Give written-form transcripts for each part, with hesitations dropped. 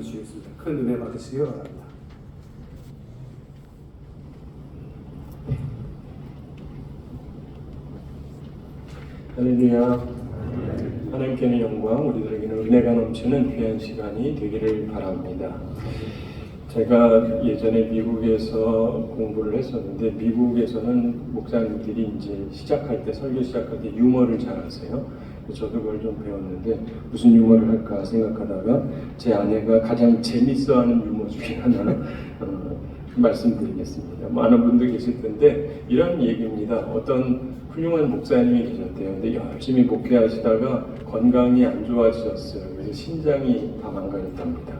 주시겠습니다. 큰 은혜 받으시기 바랍니다. 할렐루야. 하나님께는 영광, 우리들에게는 은혜가 넘치는 귀한 시간이 되기를 바랍니다. 제가 예전에 미국에서 공부를 했었는데, 미국에서는 목사님들이 이제 시작할 때, 설교 시작할 때 유머를 잘 하세요. 저도 그걸 좀 배웠는데, 무슨 유머를 할까 생각하다가 제 아내가 가장 재밌어하는 유머 중에 하나 말씀드리겠습니다. 많은 분들 계실 텐데 이런 얘기입니다. 어떤 훌륭한 목사님이 계셨대요. 근데 열심히 목회하시다가 건강이 안 좋아지셨어요. 그래서 신장이 다 망가졌답니다.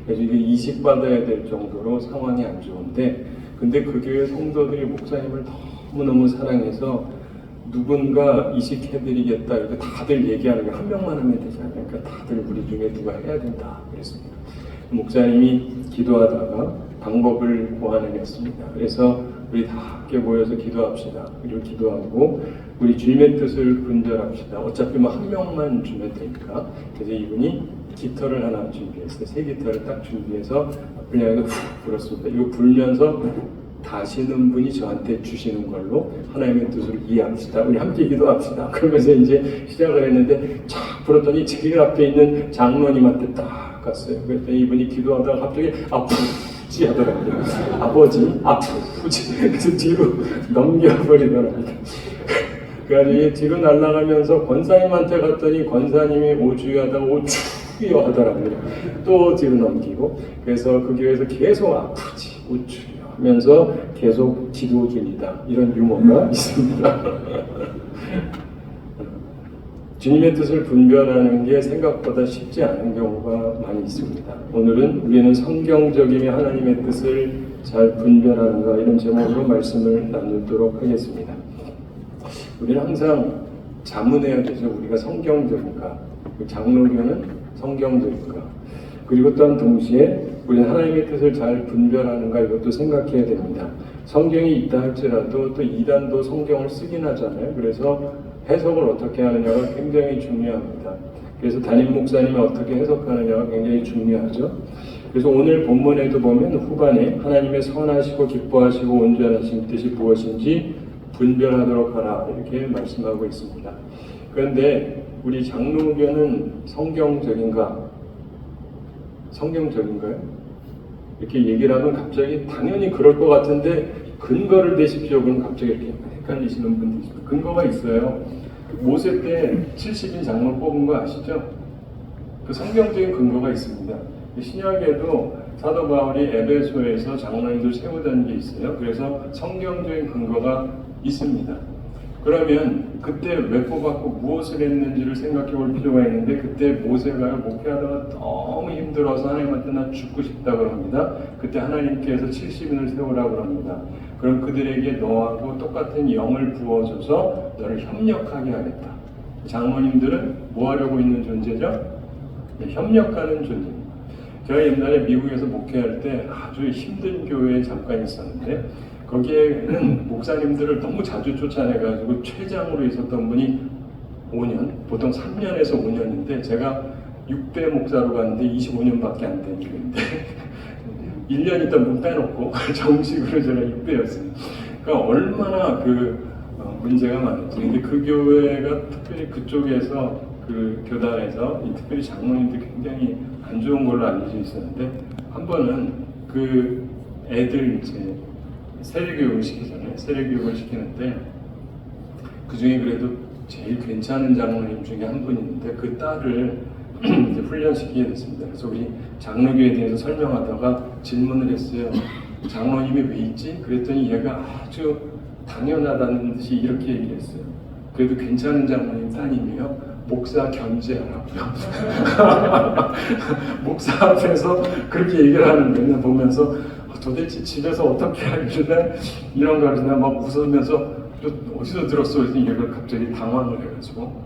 그래서 이게 이식받아야 될 정도로 상황이 안 좋은데, 근데 그 교회 성도들이 목사님을 너무너무 사랑해서 누군가 이식해드리겠다 이렇게 다들 얘기하는 게 한 명만 하면 되잖아요. 그러니까 다들 우리 중에 누가 해야 된다 그랬습니다. 목사님이 기도하다가 방법을 고안해냈습니다. 그래서 우리 다 함께 모여서 기도합시다. 그리고 기도하고 우리 주님의 뜻을 분별합시다. 어차피 뭐 한 명만 주면 되니까. 그래서 이분이 깃털을 하나 준비했어요. 새 깃털을 딱 준비해서 그냥 훅 불었습니다. 이거 불면서 다시는 분이 저한테 주시는 걸로 하나님의 뜻으로 이해합시다. 우리 함께 기도합시다. 그러면서 이제 시작을 했는데 쫙 불었더니 제일 앞에 있는 장로님한테 딱 갔어요. 그랬더니 이분이 기도하다가 갑자기 아프지 하더라고요. 아버지 아프지. 그래서 뒤로 넘겨버리더랍니다. 그래서 뒤로 날아가면서 권사님한테 갔더니 권사님이 오주하다가 오주여 하더라고요. 또 뒤로 넘기고. 그래서 그 교회에서 계속 아프지 오주 하면서 계속 기도 중이다. 이런 유머가 있습니다. 주님의 뜻을 분별하는 게 생각보다 쉽지 않은 경우가 많이 있습니다. 오늘은 우리는 성경적이며 하나님의 뜻을 잘 분별하는가 이런 제목으로 말씀을 나누도록 하겠습니다. 우리는 항상 자문해야 되죠. 우리가 성경적인가? 장로교는 성경적인가? 그리고 또한 동시에 우리는 하나님의 뜻을 잘 분별하는가 이것도 생각해야 됩니다. 성경이 있다 할지라도 또 이단도 성경을 쓰긴 하잖아요. 그래서 해석을 어떻게 하느냐가 굉장히 중요합니다. 그래서 담임 목사님이 어떻게 해석하느냐가 굉장히 중요하죠. 그래서 오늘 본문에도 보면 후반에 하나님의 선하시고 기뻐하시고 온전하신 뜻이 무엇인지 분별하도록 하라 이렇게 말씀하고 있습니다. 그런데 우리 장로교는 성경적인가? 성경적인가요? 이렇게 얘기를 하면 갑자기 당연히 그럴 것 같은데 근거를 대십시오. 그럼 갑자기 이렇게 헷갈리시는 분들이 있습니다. 근거가 있어요. 모세 때 70인 장로 뽑은 거 아시죠? 그 성경적인 근거가 있습니다. 신약에도 사도 바울이 에베소에서 장로님들 세우던 게 있어요. 그래서 성경적인 근거가 있습니다. 그러면 그때 왜 뽑았고 무엇을 했는지를 생각해 볼 필요가 있는데, 그때 모세가 목회하다가 너무 힘들어서 하나님한테 나 죽고 싶다 그럽니다. 그때 하나님께서 70인을 세우라고 합니다. 그럼 그들에게 너하고 똑같은 영을 부어줘서 너를 협력하게 하겠다. 장로님들은 뭐 하려고 있는 존재죠? 네, 협력하는 존재입니다. 제가 옛날에 미국에서 목회할 때 아주 힘든 교회에 잠깐 있었는데, 거기에는 목사님들을 너무 자주 쫓아내가지고 최장으로 있었던 분이 5년, 보통 3년에서 5년인데 제가 6대 목사로 갔는데 25년밖에 안 된 교회인데 1년 있다 문 빼놓고 정식으로 제가 6대였어요. 그러니까 얼마나 문제가 많았지. 근데 그 교회가 특별히 그쪽에서 그 교단에서 특별히 장로님들이 굉장히 안 좋은 걸로 알려져 있었는데, 한 번은 그 애들 이제 세례교육을 시키잖아요. 세례교육을 시키는데 그 중에 그래도 제일 괜찮은 장로님 중에 한 분이 있는데 그 딸을 이제 훈련시키게 됐습니다. 그래서 우리 장로교에 대해서 설명하다가 질문을 했어요. 장로님이 왜 있지? 그랬더니 얘가 아주 당연하다는 듯이 이렇게 얘기를 했어요. 그래도 괜찮은 장로님 따님이에요. 목사 견제하라고요. 목사 앞에서 그렇게 얘기를 하는 거예요. 보면서 도대체 집에서 어떻게 하길래 이런 거 하시나 막 웃으면서 또 어디서 들었어? 그래서 이걸 갑자기 당황을 해가지고.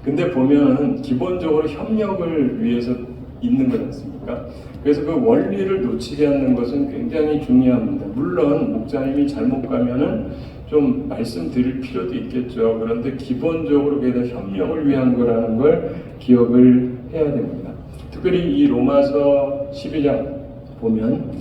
근데 보면은 기본적으로 협력을 위해서 있는 거지 않습니까? 그래서 그 원리를 놓치지 않는 것은 굉장히 중요합니다. 물론 목사님이 잘못 가면은 좀 말씀드릴 필요도 있겠죠. 그런데 기본적으로 그게 다 협력을 위한 거라는 걸 기억을 해야 됩니다. 특별히 이 로마서 12장 보면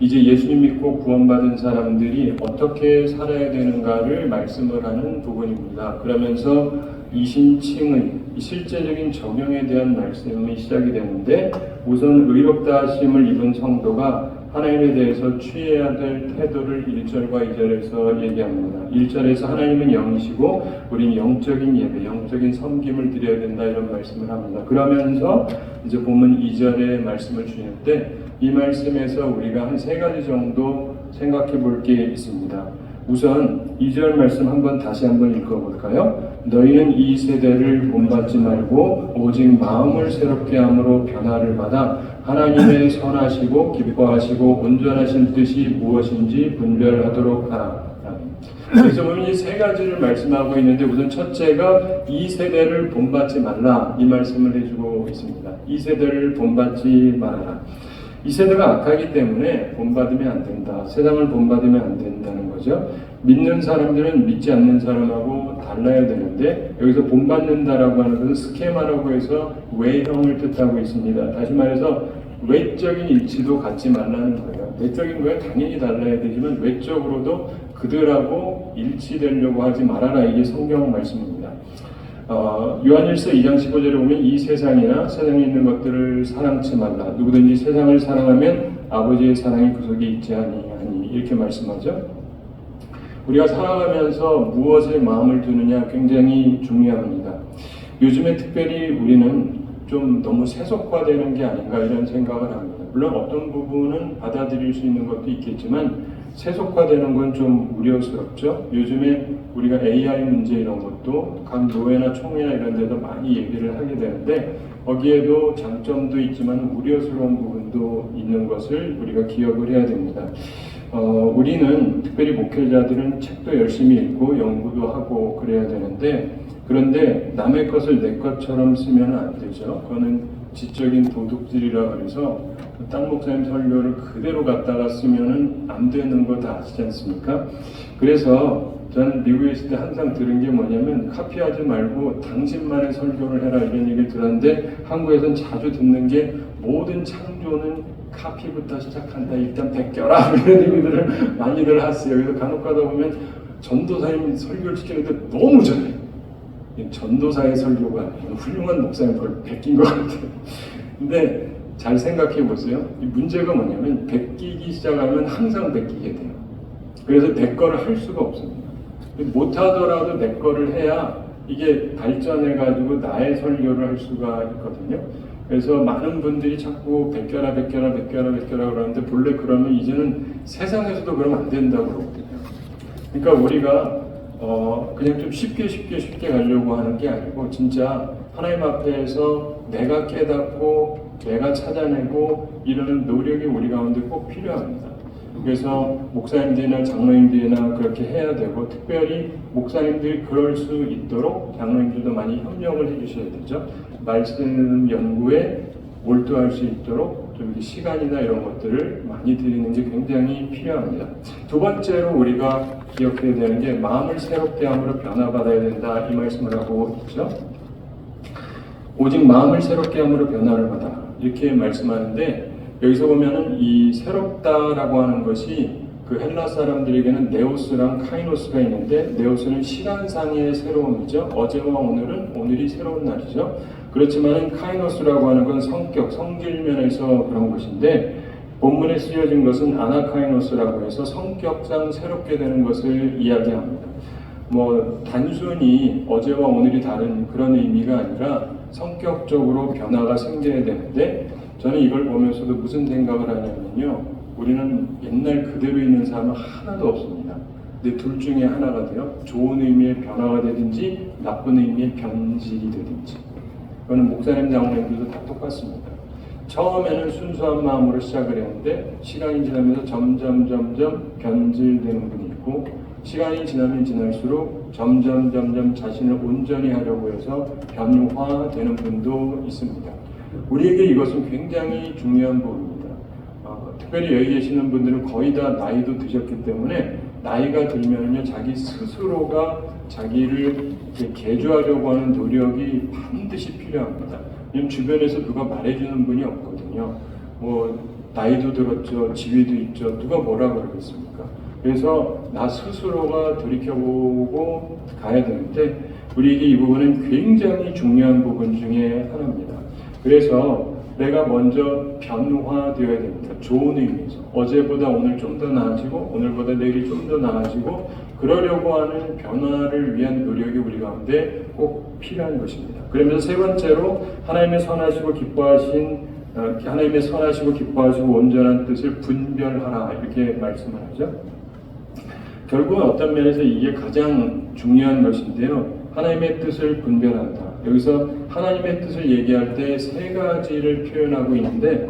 이제 예수님 믿고 구원받은 사람들이 어떻게 살아야 되는가를 말씀을 하는 부분입니다. 그러면서 이신칭의 실제적인 적용에 대한 말씀이 시작이 되는데, 우선 의롭다 하심을 입은 성도가 하나님에 대해서 취해야 될 태도를 1절과 2절에서 얘기합니다. 1절에서 하나님은 영이시고 우리는 영적인 예배, 영적인 섬김을 드려야 된다, 이런 말씀을 합니다. 그러면서 이제 보면 2절의 말씀을 주는데, 이 말씀에서 우리가 한 3가지 정도 생각해 볼 게 있습니다. 우선 2절 말씀 다시 한번 읽어볼까요? 너희는 이 세대를 본받지 말고 오직 마음을 새롭게 함으로 변화를 받아 하나님의 선하시고 기뻐하시고 온전하신 뜻이 무엇인지 분별하도록 하라. 그래서 보면 이 3가지를 말씀하고 있는데, 우선 첫째가 이 세대를 본받지 말라, 이 말씀을 해주고 있습니다. 이 세대를 본받지 말아라. 이 세대가 악하기 때문에 본받으면 안 된다. 세상을 본받으면 안 된다는 거죠. 믿는 사람들은 믿지 않는 사람하고 달라야 되는데, 여기서 본받는다라고 하는 것은 스케마라고 해서 외형을 뜻하고 있습니다. 다시 말해서 외적인 일치도 갖지 말라는 거예요. 내적인 거에 당연히 달라야 되지만 외적으로도 그들하고 일치되려고 하지 말아라. 이게 성경 말씀입니다. 요한일서 2장 15절에 보면 이 세상이나 세상에 있는 것들을 사랑치 말라. 누구든지 세상을 사랑하면 아버지의 사랑이 그 속에 있지 아니하니, 이렇게 말씀하죠. 우리가 살아가면서 무엇에 마음을 두느냐 굉장히 중요합니다. 요즘에 특별히 우리는 좀 너무 세속화되는 게 아닌가, 이런 생각을 합니다. 물론 어떤 부분은 받아들일 수 있는 것도 있겠지만 세속화되는 건 좀 우려스럽죠. 요즘에 우리가 AI 문제 이런 것도 각 노회나 총회나 이런 데도 많이 얘기를 하게 되는데, 거기에도 장점도 있지만 우려스러운 부분도 있는 것을 우리가 기억을 해야 됩니다. 우리는 특별히 목회자들은 책도 열심히 읽고 연구도 하고 그래야 되는데, 그런데 남의 것을 내 것처럼 쓰면 안 되죠. 그거는 지적인 도둑질이라 그래서 땅 목사님 설교를 그대로 갖다가 쓰면은 안 되는 거 다 아시지 않습니까? 그래서 저는 미국에 있을 때 항상 들은 게 뭐냐면, 카피하지 말고 당신만의 설교를 해라, 이런 얘기를 들었는데, 한국에서는 자주 듣는 게 모든 창조는 카피부터 시작한다, 일단 베껴라, 이런 얘기들을 많이들 하세요. 그래서 간혹 가다 보면 전도사님 설교를 시키는데 너무 잘해요. 전도사의 설교가 아니에요. 훌륭한 목사님 걸 베낀 것 같아요. 근데 잘 생각해 보세요. 이 문제가 뭐냐면, 베끼기 시작하면 항상 베끼게 돼요. 그래서 내 거를 할 수가 없습니다. 못하더라도 내 거를 해야 이게 발전해가지고 나의 설교를 할 수가 있거든요. 그래서 많은 분들이 자꾸 베껴라 그러는데, 본래 그러면 이제는 세상에서도 그러면 안 된다고 그러거든요. 그러니까 우리가 그냥 좀 쉽게 가려고 하는 게 아니고, 진짜 하나님 앞에서 내가 깨닫고 내가 찾아내고 이러는 노력이 우리 가운데 꼭 필요합니다. 그래서 목사님들이나 장로님들이나 그렇게 해야 되고, 특별히 목사님들이 그럴 수 있도록 장로님들도 많이 협력을 해주셔야 되죠. 말씀 연구에 몰두할 수 있도록 좀 시간이나 이런 것들을 많이 드리는 게 굉장히 필요합니다. 두 번째로 우리가 기억해야 되는 게, 마음을 새롭게 함으로 변화받아야 된다, 이 말씀을 하고 있죠. 오직 마음을 새롭게 함으로 변화를 받아, 이렇게 말씀하는데, 여기서 보면은 이 새롭다라고 하는 것이 그 헬라 사람들에게는 네오스랑 카이노스가 있는데, 네오스는 시간상의 새로움이죠. 어제와 오늘이 새로운 날이죠. 그렇지만 카이노스라고 하는 건 성격, 성질 면에서 그런 것인데, 본문에 쓰여진 것은 아나카이노스라고 해서 성격상 새롭게 되는 것을 이야기합니다. 단순히 어제와 오늘이 다른 그런 의미가 아니라 성격적으로 변화가 생겨야 되는데, 저는 이걸 보면서도 무슨 생각을 하냐면요, 우리는 옛날 그대로 있는 사람은 하나도 없습니다. 근데 둘 중에 하나가 돼요. 좋은 의미의 변화가 되든지 나쁜 의미의 변질이 되든지. 그거는 목사님, 장로님들도 다 똑같습니다. 처음에는 순수한 마음으로 시작을 했는데, 시간이 지나면서 점점 변질되는 분이 있고, 시간이 지나면 지날수록 점점 자신을 온전히 하려고 해서 변화되는 분도 있습니다. 우리에게 이것은 굉장히 중요한 부분입니다. 특별히 여기 계시는 분들은 거의 다 나이도 드셨기 때문에, 나이가 들면요, 자기 스스로가 자기를 개조하려고 하는 노력이 반드시 필요합니다. 왜냐면 주변에서 누가 말해주는 분이 없거든요. 뭐 나이도 들었죠, 지위도 있죠. 누가 뭐라 그러겠습니까? 그래서 나 스스로가 돌이켜보고 가야 되는데 우리에게 이 부분은 굉장히 중요한 부분 중에 하나입니다. 그래서 내가 먼저 변화되어야 됩니다. 좋은 의미에서. 어제보다 오늘 좀 더 나아지고 오늘보다 내일이 좀 더 나아지고 그러려고 하는 변화를 위한 노력이 우리 가운데 꼭 필요한 것입니다. 그러면서 세 번째로 하나님의 선하시고 기뻐하시고 온전한 뜻을 분별하라 이렇게 말씀을 하죠. 결국은 어떤 면에서 이게 가장 중요한 것인데요. 하나님의 뜻을 분별한다. 여기서 하나님의 뜻을 얘기할 때 세 가지를 표현하고 있는데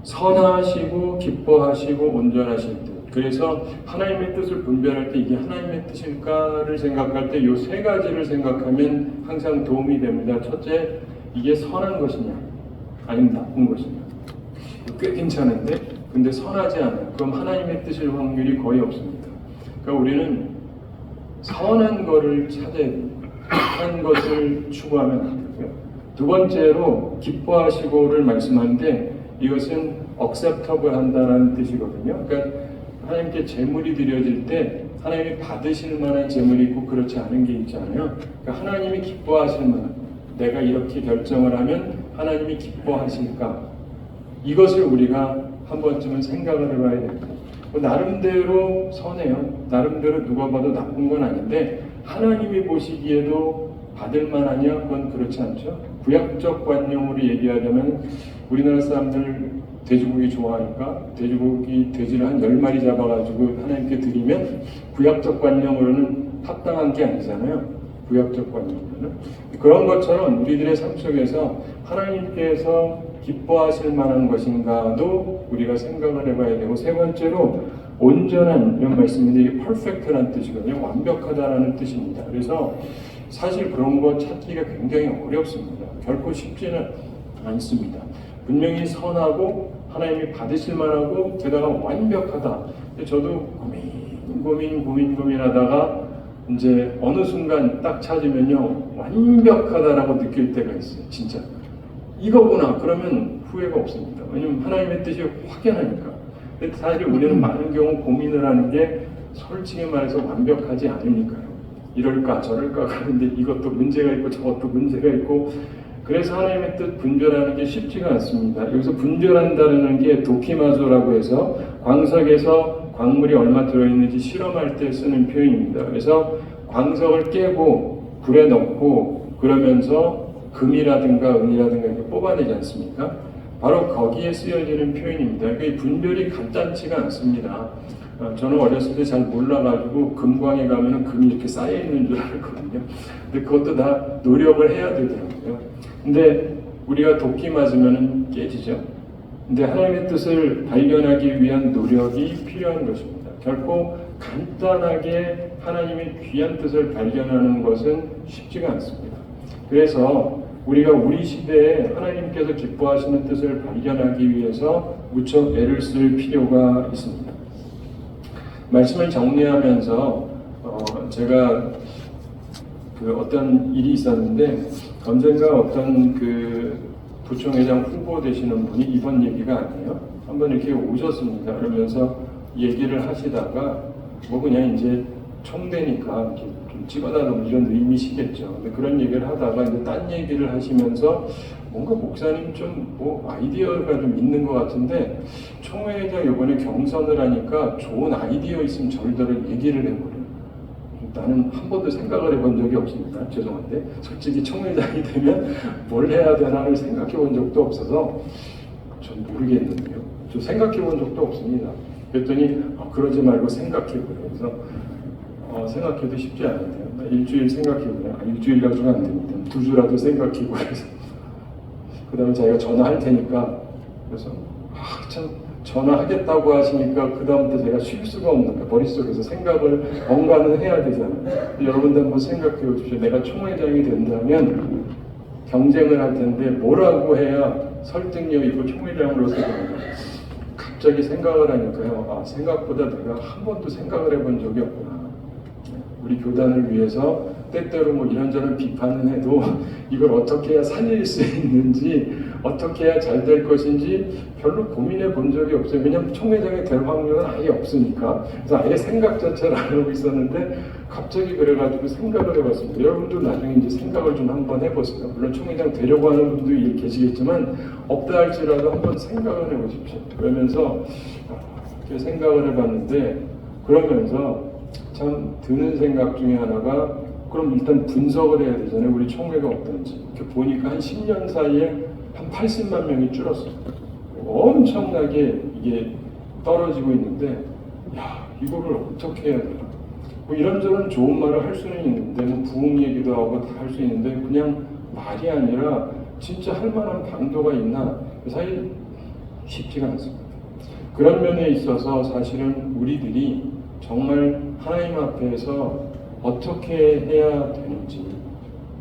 선하시고 기뻐하시고 온전하신 뜻. 그래서 하나님의 뜻을 분별할 때 이게 하나님의 뜻일까를 생각할 때 이 세 가지를 생각하면 항상 도움이 됩니다. 첫째, 이게 선한 것이냐 아니면 나쁜 것이냐. 꽤 괜찮은데 근데 선하지 않아요. 그럼 하나님의 뜻일 확률이 거의 없습니다. 그러니까 우리는 선한 것을 찾아야 됩니다. 선한 것을 추구하면 안 되고요. 두 번째로 기뻐하시고를 말씀하는데 이것은 acceptable 한다는 뜻이거든요. 그러니까 하나님께 제물이 드려질 때 하나님이 받으실 만한 제물이 있고 그렇지 않은 게 있잖아요. 그러니까 하나님이 기뻐하실 만한, 내가 이렇게 결정을 하면 하나님이 기뻐하실까? 이것을 우리가 한 번쯤은 생각을 해봐야 됩니다. 나름대로 선해요. 나름대로 누가 봐도 나쁜 건 아닌데 하나님이 보시기에도 받을 만하냐? 그건 그렇지 않죠. 구약적 관념으로 얘기하자면 우리나라 사람들 돼지고기 좋아하니까 돼지를 한 10마리 잡아가지고 하나님께 드리면 구약적 관념으로는 합당한 게 아니잖아요. 구약적 관념으로는. 그런 것처럼 우리들의 삶 속에서 하나님께서 기뻐하실 만한 것인가도 우리가 생각을 해봐야 되고 세 번째로 온전한 이런 말씀인데 이게 perfect라는 뜻이거든요. 완벽하다라는 뜻입니다. 그래서 사실 그런 거 찾기가 굉장히 어렵습니다. 결코 쉽지는 않습니다. 분명히 선하고 하나님이 받으실 만하고 게다가 완벽하다. 저도 고민하다가 이제 어느 순간 딱 찾으면요 완벽하다라고 느낄 때가 있어요. 진짜 이거구나. 그러면 후회가 없습니다. 왜냐면 하나님의 뜻이 확연하니까. 근데 사실 우리는 많은 경우 고민을 하는 게 솔직히 말해서 완벽하지 않으니까요. 이럴까 저럴까 하는데 이것도 문제가 있고 저것도 문제가 있고 그래서 하나님의 뜻 분별하는 게 쉽지가 않습니다. 여기서 분별한다는 게 도키마조라고 해서 광석에서 광물이 얼마 들어있는지 실험할 때 쓰는 표현입니다. 그래서 광석을 깨고 불에 넣고 그러면서 금이라든가 은이라든가 이렇게 뽑아내지 않습니까? 바로 거기에 쓰여지는 표현입니다. 그러니까 분별이 간단치가 않습니다. 저는 어렸을 때 잘 몰라가지고 금광에 가면은 금이 이렇게 쌓여 있는 줄 알았거든요. 근데 그것도 다 노력을 해야 되더라고요. 근데 우리가 도끼 맞으면은 깨지죠. 근데 하나님의 뜻을 발견하기 위한 노력이 필요한 것입니다. 결코 간단하게 하나님의 귀한 뜻을 발견하는 것은 쉽지가 않습니다. 그래서 우리가 우리 시대에 하나님께서 기뻐하시는 뜻을 발견하기 위해서 무척 애를 쓸 필요가 있습니다. 말씀을 정리하면서 제가 어떤 일이 있었는데 언젠가 어떤 부총회장 후보 되시는 분이 이번 얘기가 아니에요. 한번 이렇게 오셨습니다. 그러면서 얘기를 하시다가 뭐 그냥 이제 총대니까 이렇게 좀 찍어달라고 이런 의미시겠죠. 근데 그런 얘기를 하다가 이제 딴 얘기를 하시면서 뭔가 목사님 좀 뭐 아이디어가 좀 있는 것 같은데 총회장 이번에 경선을 하니까 좋은 아이디어 있으면 저희들을 얘기를 해버려요. 나는 한 번도 생각을 해본 적이 없습니다. 죄송한데 솔직히 총회장이 되면 뭘 해야 되나를 생각해 본 적도 없어서 전 모르겠는데요. 저 생각해 본 적도 없습니다. 그랬더니 그러지 말고 생각해보래요. 그래서 생각해도 쉽지 않은데요. 일주일 생각해보래요. 일주일 가지고 안 됩니다. 2주라도 생각해보고 그래서 그 다음에 자기가 전화할 테니까 그래서 참 전화하겠다고 하시니까 그 다음부터 제가 쉴 수가 없는 거예요. 머릿속에서 생각을 뭔가는 해야 되잖아요. 여러분들 한번 생각해 보십시오. 내가 총회장이 된다면 경쟁을 할 텐데 뭐라고 해야 설득력 있고 총회장으로서 되는가. 갑자기 생각을 하니까요. 생각보다 내가 한 번도 생각을 해본 적이 없구나. 우리 교단을 위해서 때때로 뭐 이런저런 비판은 해도 이걸 어떻게 해야 살릴 수 있는지, 어떻게 해야 잘 될 것인지 별로 고민해 본 적이 없어요. 왜냐하면 총회장이 될 확률은 아예 없으니까. 그래서 아예 생각 자체를 안 하고 있었는데 갑자기 그래가지고 생각을 해봤습니다. 여러분도 나중에 이제 생각을 좀 한번 해보세요. 물론 총회장 되려고 하는 분도 계시겠지만 없다 할지라도 한번 생각을 해보십시오. 그러면서 이렇게 생각을 해봤는데, 그러면서 참 드는 생각 중에 하나가, 그럼 일단 분석을 해야 되잖아요. 우리 총회가 어떤지. 이렇게 보니까 한 10년 사이에 한 80만 명이 줄었어요. 엄청나게 이게 떨어지고 있는데, 야, 이거를 어떻게 해야 되나. 뭐 이런저런 좋은 말을 할 수는 있는데, 뭐 부흥 얘기도 하고 다 할 수 있는데, 그냥 말이 아니라 진짜 할 만한 방도가 있나? 사실 쉽지가 않습니다. 그런 면에 있어서 사실은 우리들이 정말 하나님 앞에서 어떻게 해야 되는지,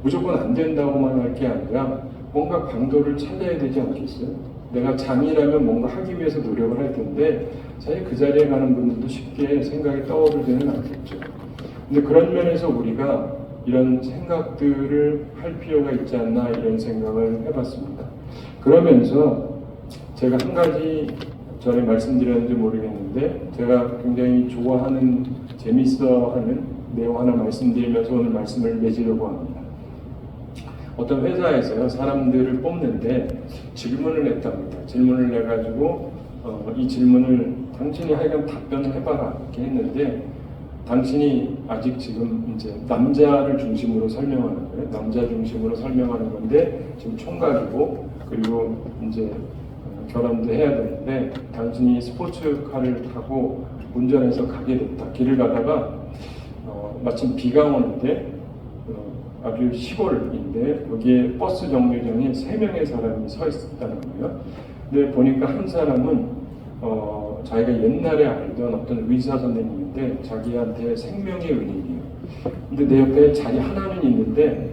무조건 안 된다고만 할 게 아니라 뭔가 방도를 찾아야 되지 않겠어요? 내가 장이라면 뭔가 하기 위해서 노력을 할 텐데 사실 그 자리에 가는 분들도 쉽게 생각이 떠오르지는 않겠죠. 근데 그런 면에서 우리가 이런 생각들을 할 필요가 있지 않나, 이런 생각을 해봤습니다. 그러면서 제가 한 가지 전에 말씀드렸는지 모르겠는데, 제가 굉장히 좋아하는, 재밌어하는 내용 하나 말씀드리면서 오늘 말씀을 맺으려고 합니다. 어떤 회사에서요, 사람들을 뽑는데 질문을 냈답니다. 질문을 내가지고 이 질문을 당신이 하여간 답변을 해봐라 이렇게 했는데, 당신이 아직 지금 이제 남자를 중심으로 설명하는 거예요. 남자 중심으로 설명하는 건데 지금 총각이고, 그리고 이제 결혼도 해야 되는데, 당신이 스포츠카를 타고 운전해서 가게 됐다. 길을 가다가 마침 비가 오는데 아주 시골인데 여기에 버스 정류장에 3명의 사람이 서 있었다는 거예요. 근데 보니까 한 사람은 자기가 옛날에 알던 어떤 의사 선생님인데 자기한테 생명의 은인이에요. 근데 내 옆에 자리 하나는 있는데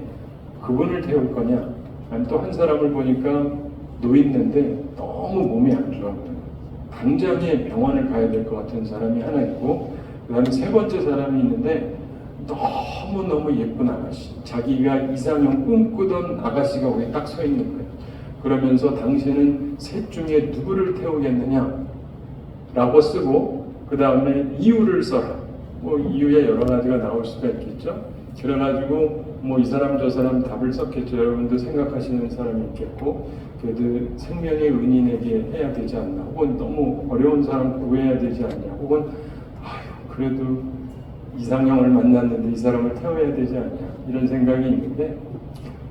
그분을 태울 거냐? 아니, 또 한 사람을 보니까 노인인데 너무 몸이 안 좋아. 당장에 병원을 가야 될 것 같은 사람이 하나 있고, 그 다음에 3번째 사람이 있는데 너무너무 예쁜 아가씨, 자기가 이상형 꿈꾸던 아가씨가 거기 딱 서 있는 거예요. 그러면서 당신은 셋 중에 누구를 태우겠느냐 라고 쓰고, 그 다음에 이유를 써라. 뭐 이유에 여러 가지가 나올 수가 있겠죠. 그래가지고 뭐 이 사람 저 사람 답을 썼겠죠. 여러분도 생각하시는 사람이 있겠고, 그래도 생명의 은인에게 해야 되지 않나, 혹은 너무 어려운 사람 구해야 되지 않냐, 혹은 아유 그래도 이상형을 만났는데 이 사람을 태워야 되지 않냐, 이런 생각이 있는데,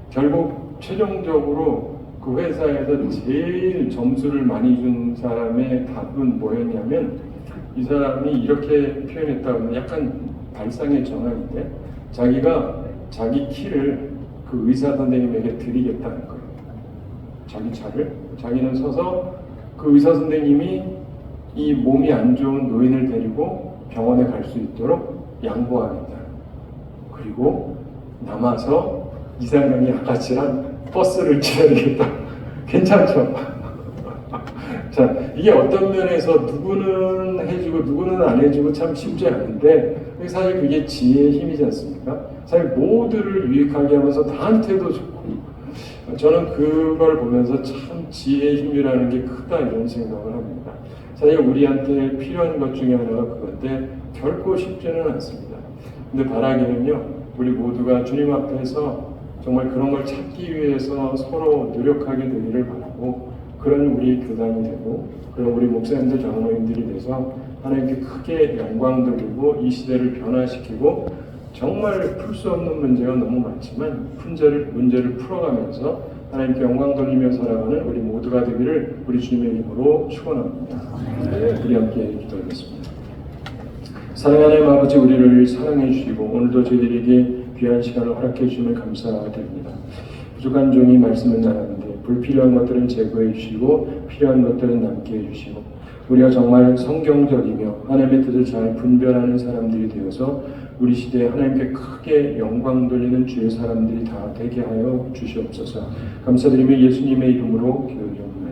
결국 최종적으로 그 회사에서 제일 점수를 많이 준 사람의 답은 뭐였냐면, 이 사람이 이렇게 표현했다고, 약간 발상의 전환인데, 자기가 자기 키를 그 의사 선생님에게 드리겠다는 거예요. 자기 차를 자기는 서서 그 의사 선생님이 이 몸이 안 좋은 노인을 데리고 병원에 갈 수 있도록 양보하겠다. 그리고 남아서 이상형이 아가씨랑 버스를 지나겠다. 괜찮죠? 자, 이게 어떤 면에서 누구는 해주고 누구는 안 해주고 참 쉽지 않은데, 사실 그게 지혜의 힘이지 않습니까? 사실 모두를 유익하게 하면서 나한테도 좋고, 저는 그걸 보면서 참 지혜의 힘이라는 게 크다, 이런 생각을 합니다. 사실 우리한테 필요한 것 중에 하나가 그건데 결코 쉽지는 않습니다. 근데 바라기는요, 우리 모두가 주님 앞에서 정말 그런 걸 찾기 위해서 서로 노력하게 되기를 바라고, 그런 우리 교단이 되고, 그런 우리 목사님들, 장로님들이 돼서 하나님께 크게 영광 돌리고 이 시대를 변화시키고, 정말 풀 수 없는 문제가 너무 많지만 문제를 풀어가면서 하나님께 영광 돌리며 살아가는 우리 모두가 되기를 우리 주님의 이름으로 축원합니다. 네, 우리 함께 기도하겠습니다. 사랑하는 하나님 아버지, 우리를 사랑해 주시고 오늘도 저희들에게 귀한 시간을 허락해 주시면 감사드립니다. 부족한 종이 말씀을 나눴는데 불필요한 것들은 제거해 주시고 필요한 것들은 남게 해주시고, 우리가 정말 성경적이며 하나님의 뜻을 잘 분별하는 사람들이 되어서 우리 시대에 하나님께 크게 영광 돌리는 주의 사람들이 다 되게 하여 주시옵소서. 감사드리며 예수님의 이름으로 기도드립니다.